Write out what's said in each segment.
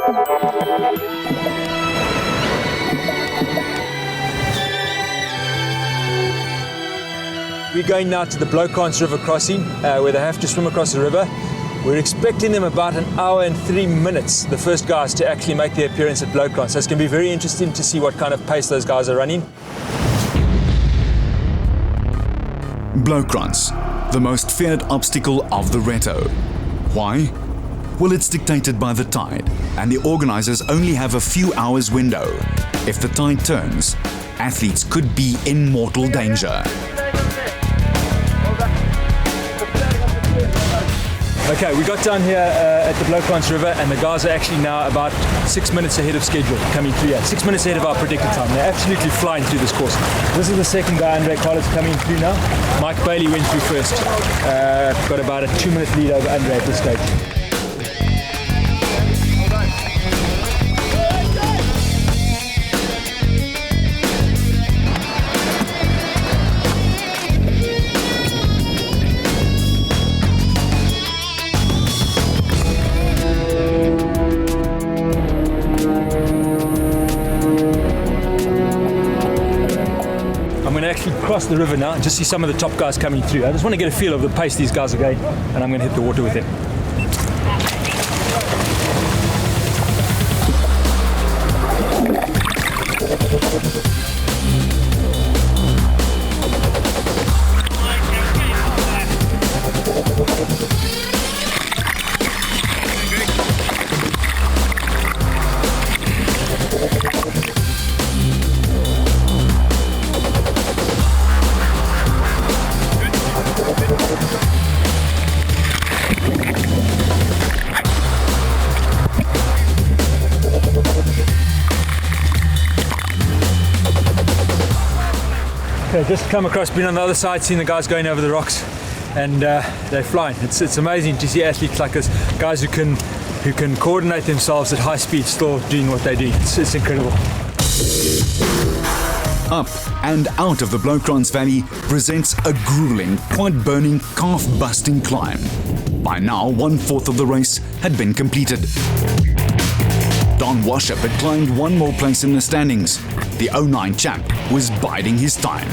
We're going now to the Bloukrans River crossing, where they have to swim across the river. We're expecting them about 1 hour and 3 minutes, the first guys to actually make their appearance at Bloukrans. So it's going to be very interesting to see what kind of pace those guys are running. Bloukrans, the most feared obstacle of the Reto. Why? Well, it's dictated by the tide, and the organizers only have a few hours window. If the tide turns, athletes could be in mortal danger. Okay, we got down here at the Bloukrans River, and the guys are actually now about 6 minutes ahead of schedule coming through here. 6 minutes ahead of our predicted time. They're absolutely flying through this course. This is the second guy, Andre Carlos, coming through now. Mike Bailey went through first. Got about a 2-minute lead over Andre at this stage. Across the river now and just see some of the top guys coming through. I just want to get a feel of the pace these guys are going, and I'm going to hit the water with them. Just come across, been on the other side, seen the guys going over the rocks, and they're flying. It's amazing to see athletes like this, guys who can coordinate themselves at high speed, still doing what they do. It's incredible. Up and out of the Bloukrans Valley presents a grueling, quite burning, calf-busting climb. By now, 1/4 of the race had been completed. Don Washup had climbed one more place in the standings. The 09 champ was biding his time.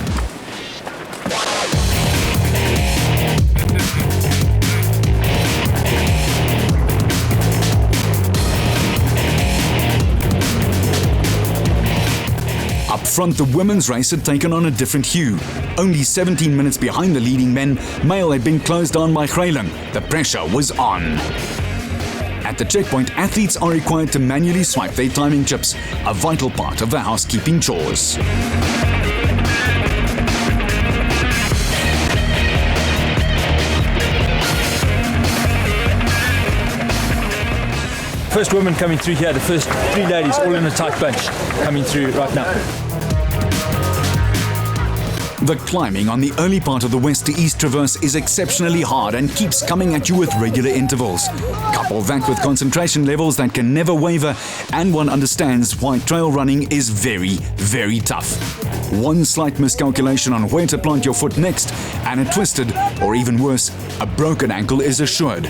Up front, the women's race had taken on a different hue. Only 17 minutes behind the leading men, Mail had been closed down by Grail. The pressure was on. At the checkpoint, athletes are required to manually swipe their timing chips, a vital part of the housekeeping chores. First woman coming through here, the first 3 ladies, all in a tight bunch, coming through right now. The climbing on the early part of the west to east traverse is exceptionally hard and keeps coming at you with regular intervals. Couple that with concentration levels that can never waver, and one understands why trail running is very, very tough. One slight miscalculation on where to plant your foot next, and a twisted, or even worse, a broken ankle is assured.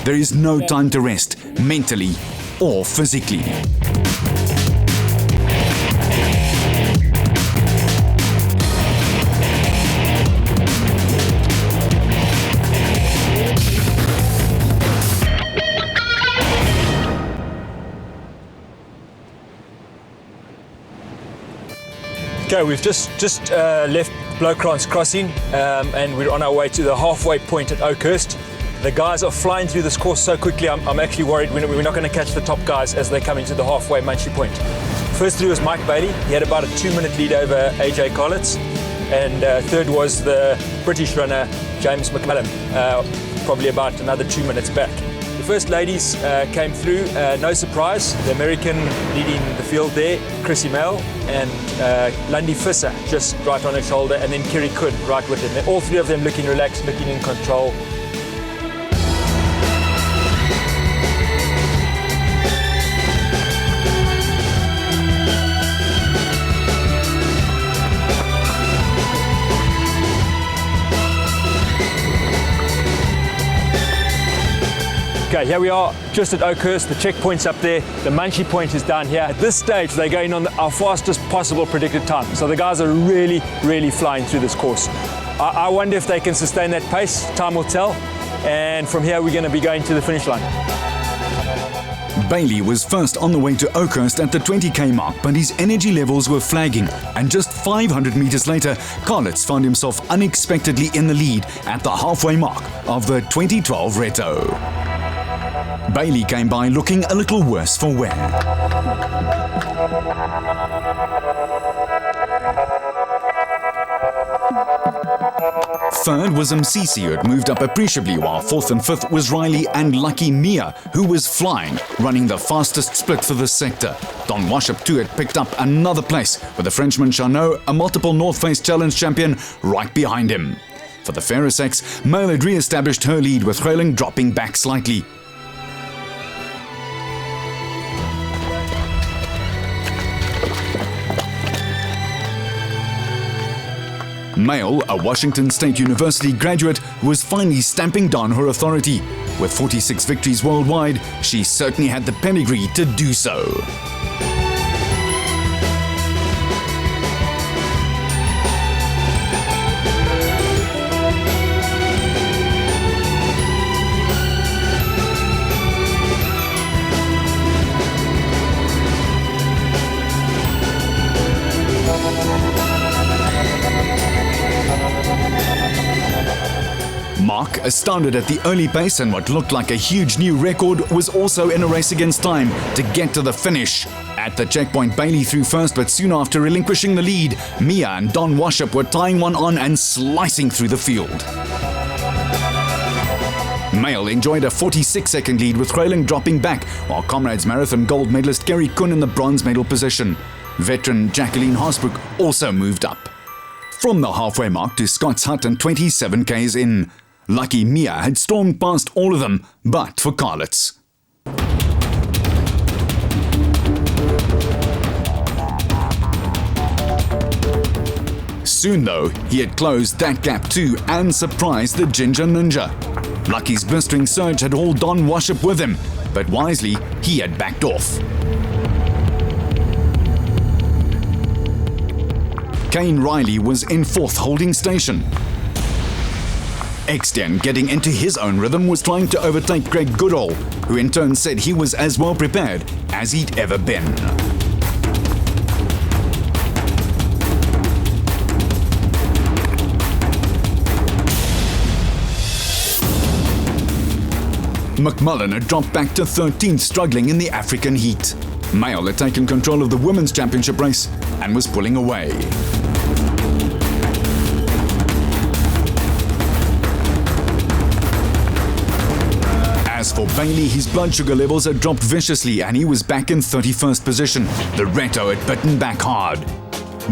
There is no time to rest, mentally or physically. Okay, we've just left Bloukrans crossing, and we're on our way to the halfway point at Oakhurst. The guys are flying through this course so quickly, I'm actually worried we're not going to catch the top guys as they come into the halfway Munchie point. First through was Mike Bailey. He had about a 2-minute lead over AJ Collins, and third was the British runner James McMillan, probably about another 2 minutes back. The first ladies came through, no surprise. The American leading the field there, Chrissy Mail, and Lundy Visser just right on her shoulder, and then Kerry Could right with him. All 3 of them looking relaxed, looking in control. Okay, here we are just at Oakhurst. The checkpoint's up there. The Munchie point is down here. At this stage, they're going on our fastest possible predicted time. So the guys are really, really flying through this course. I wonder if they can sustain that pace. Time will tell. And from here, we're going to be going to the finish line. Bailey was first on the way to Oakhurst at the 20k mark, but his energy levels were flagging, and just 500 meters later, Karlitz found himself unexpectedly in the lead at the halfway mark of the 2012 Reto. Bailey came by looking a little worse for wear. Third was Msisi, who had moved up appreciably, while fourth and fifth was Riley and Lucky Mia, who was flying, running the fastest split for the sector. Don Washop too had picked up another place, with the Frenchman Charnot, a multiple North Face Challenge champion, right behind him. For the fairer sex, Mail had re-established her lead, with Grayling dropping back slightly. Mail, a Washington State University graduate, was finally stamping down her authority. With 46 victories worldwide, she certainly had the pedigree to do so. Mark, astounded at the early pace and what looked like a huge new record, was also in a race against time to get to the finish. At the checkpoint, Bailey threw first, but soon after relinquishing the lead, Mia and Don Washop were tying one on and slicing through the field. Mail enjoyed a 46-second lead, with Grayling dropping back, while comrades marathon gold medalist Gary Kuhn in the bronze medal position. Veteran Jacqueline Haasbroek also moved up. From the halfway mark to Scott's Hut and 27 k's in, Lucky Mia had stormed past all of them, but for Karlitz. Soon though, he had closed that gap too and surprised the Ginger Ninja. Lucky's blistering surge had hauled Don Washop with him, but wisely he had backed off. Kane Riley was in fourth, holding station. Extian, getting into his own rhythm, was trying to overtake Greg Goodall, who in turn said he was as well prepared as he'd ever been. McMullen had dropped back to 13th, struggling in the African heat. Mail had taken control of the women's championship race and was pulling away. As for Bailey, his blood sugar levels had dropped viciously and he was back in 31st position. The Reto had bitten back hard.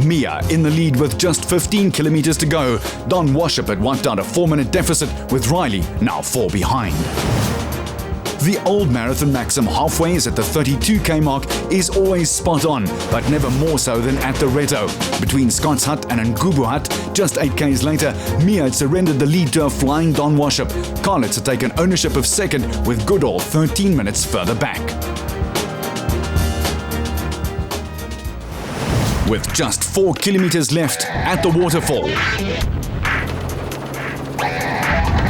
Mia in the lead with just 15 kilometers to go. Don Washop had wiped out a 4-minute deficit, with Riley now 4 behind. The old marathon maxim, halfway is at the 32k mark, is always spot on, but never more so than at the Reto. Between Scott's Hut and Ngubu Hut, just 8k's later, Mia had surrendered the lead to a flying Don Washop. Karlitz had taken ownership of second, with Goodall 13 minutes further back. With just 4 kilometers left at the waterfall,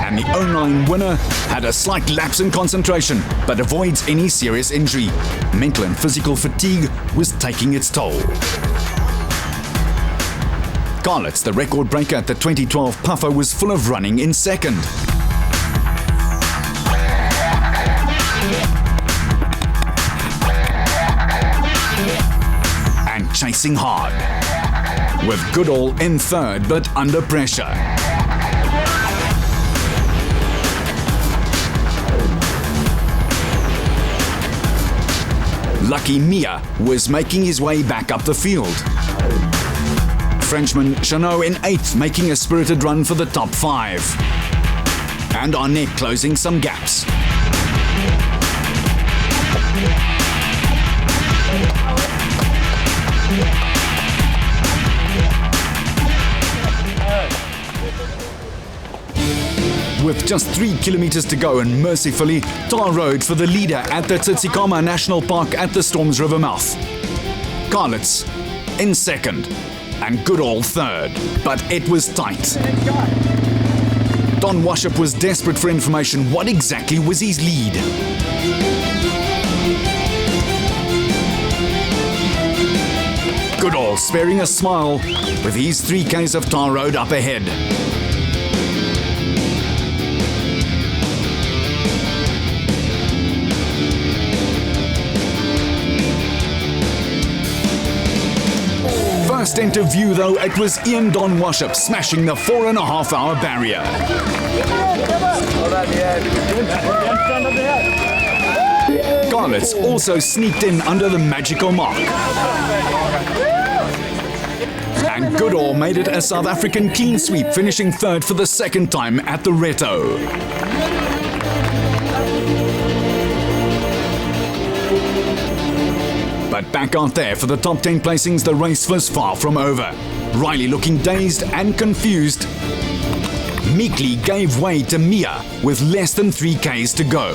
and the online winner had a slight lapse in concentration, but avoids any serious injury. Mental and physical fatigue was taking its toll. Karlitz, the record breaker at the 2012 Puffer, was full of running in second. And chasing hard, with Goodall in third but under pressure. Lucky Mia was making his way back up the field. Frenchman Chanot in 8th, making a spirited run for the top 5. And Arnett closing some gaps. with just 3 kilometers to go and mercifully tar road for the leader at the Tsitsikama National Park at the Storms River mouth. Karlitz in second and Goodall third, but it was tight. Don Washop was desperate for information. What exactly was his lead? Goodall sparing a smile with his 3Ks of tar road up ahead. First into view though, it was Ian Don Washop smashing the 4.5 hour barrier. Karlitz also sneaked in under the magical mark. And Goodall made it a South African clean sweep, finishing third for the second time at the Reto. But back out there for the top 10 placings, the race was far from over. Riley looking dazed and confused, meekly gave way to Mia with less than 3Ks to go.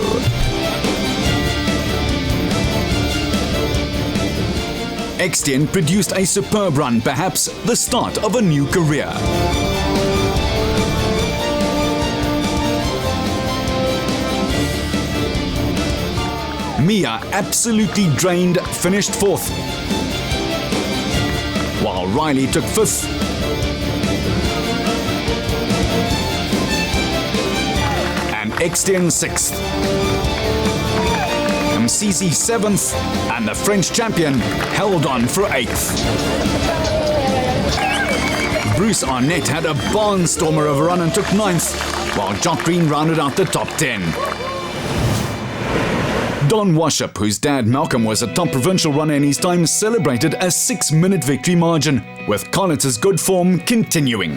Extian produced a superb run, perhaps the start of a new career. Mia, absolutely drained, finished fourth, while Riley took fifth. And Extian sixth. Mcc seventh, and the French champion held on for eighth. Bruce Arnett had a barnstormer of a run and took ninth, while Jock Green rounded out the top 10. Don Washop, whose dad Malcolm was a top provincial runner in his time, celebrated a 6-minute victory margin, with Karlitz's good form continuing.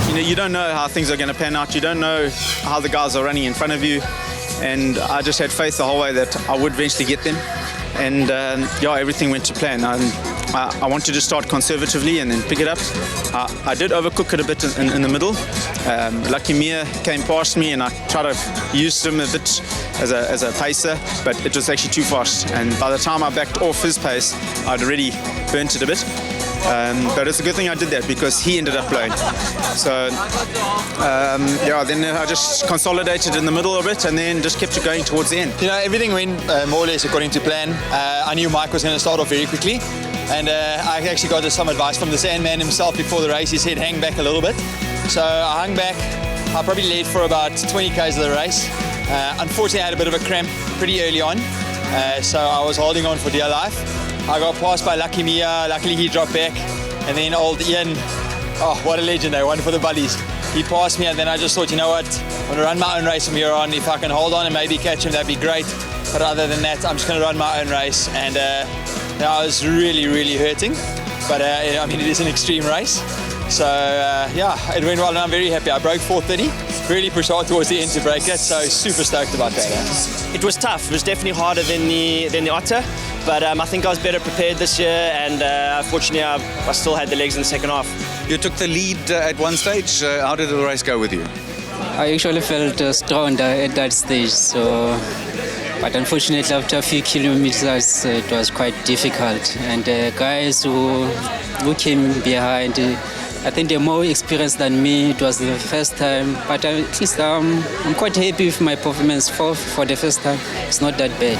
You know, you don't know how things are going to pan out. You don't know how the guys are running in front of you. And I just had faith the whole way that I would eventually get them. And yeah, everything went to plan. I wanted to start conservatively and then pick it up. I did overcook it a bit in the middle. Lucky Mia came past me and I tried to use him a bit as a pacer, but it was actually too fast. And by the time I backed off his pace, I'd already burnt it a bit. But it's a good thing I did that because he ended up blowing. So yeah, then I just consolidated in the middle of it and then just kept it going towards the end. You know, everything went more or less according to plan. I knew Mike was going to start off very quickly, and I actually got some advice from the Sandman himself before the race. He said hang back a little bit. So I hung back. I probably led for about 20 k's of the race. Unfortunately, I had a bit of a cramp pretty early on, so I was holding on for dear life. I got passed by Lucky Mia. Luckily, he dropped back. And then old Ian, oh, what a legend, one for the buddies. He passed me, and then I just thought, you know what, I'm going to run my own race from here on. If I can hold on and maybe catch him, that'd be great. But other than that, I'm just going to run my own race. And I was really, really hurting. But I mean, it is an extreme race. So yeah, it went well, and I'm very happy. I broke 4:30. Really pushed hard towards the end to break it. So super stoked about that. It was tough. It was definitely harder than the Otter. But I think I was better prepared this year, and fortunately I still had the legs in the second half. You took the lead at one stage. How did the race go with you? I actually felt strong at that stage, but unfortunately after a few kilometers it was quite difficult. And guys who came behind, I think they're more experienced than me. It was the first time, but at least I'm quite happy with my performance for the first time. It's not that bad.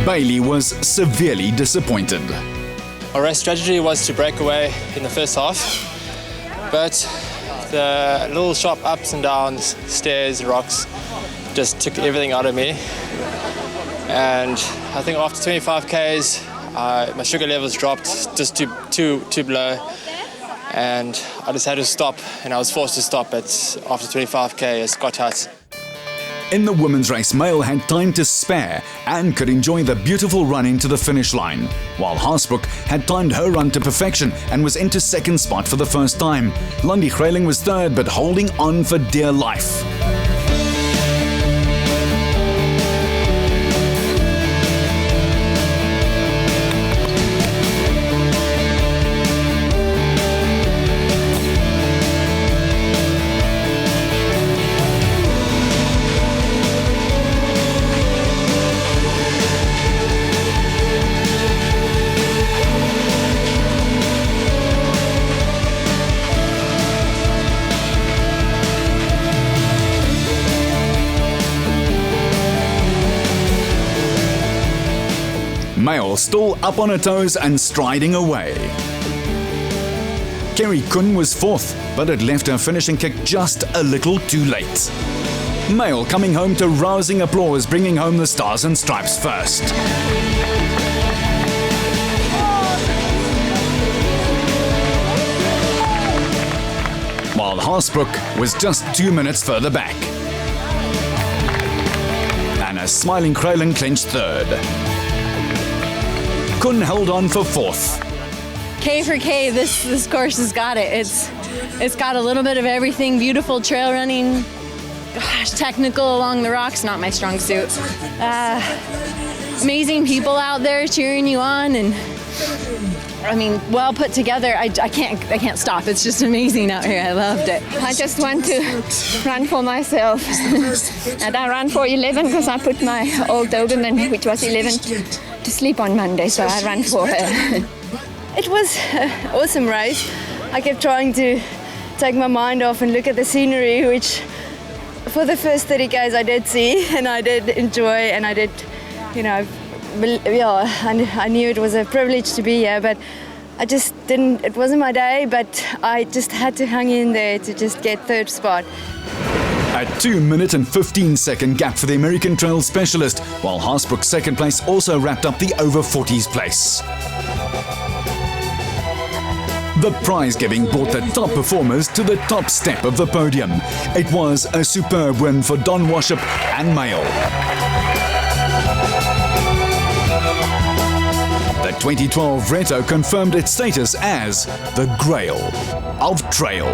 Bailey was severely disappointed. Our race strategy was to break away in the first half, but the little sharp ups and downs, stairs, rocks, just took everything out of me. And I think after 25 Ks, my sugar levels dropped just too low, and I just had to stop, and I was forced to stop after 25 K at Scotch Hut. In the women's race, Mail had time to spare and could enjoy the beautiful run into the finish line, while Haasbroek had timed her run to perfection and was into second spot for the first time. Lundy Grayling was third, but holding on for dear life. Mail still up on her toes and striding away. Kerry Kun was fourth, but had left her finishing kick just a little too late. Mail coming home to rousing applause, bringing home the Stars and Stripes first. While Haasbroek was just 2 minutes further back. And a smiling Kralen clinched third. Kun held on for fourth. K for K, this course has got it. It's got a little bit of everything. Beautiful trail running. Gosh, technical along the rocks, not my strong suit. Amazing people out there cheering you on, and I mean, well put together. I can't stop. It's just amazing out here. I loved it. I just want to run for myself. And I ran for 11 because I put my old Doberman, which was 11, to sleep on Monday, so I ran for her. It was an awesome race. I kept trying to take my mind off and look at the scenery, which for the first 30 Ks I did see, and I did enjoy, and I did, I knew it was a privilege to be here, but I just didn't, it wasn't my day, but I just had to hang in there to just get third spot. A 2-minute and 15-second gap for the American Trail specialist, while Haasbroek's second place also wrapped up the over 40s place. The prize giving brought the top performers to the top step of the podium. It was a superb win for Don Washop and Mail. The 2012 Reto confirmed its status as the Grail of Trail.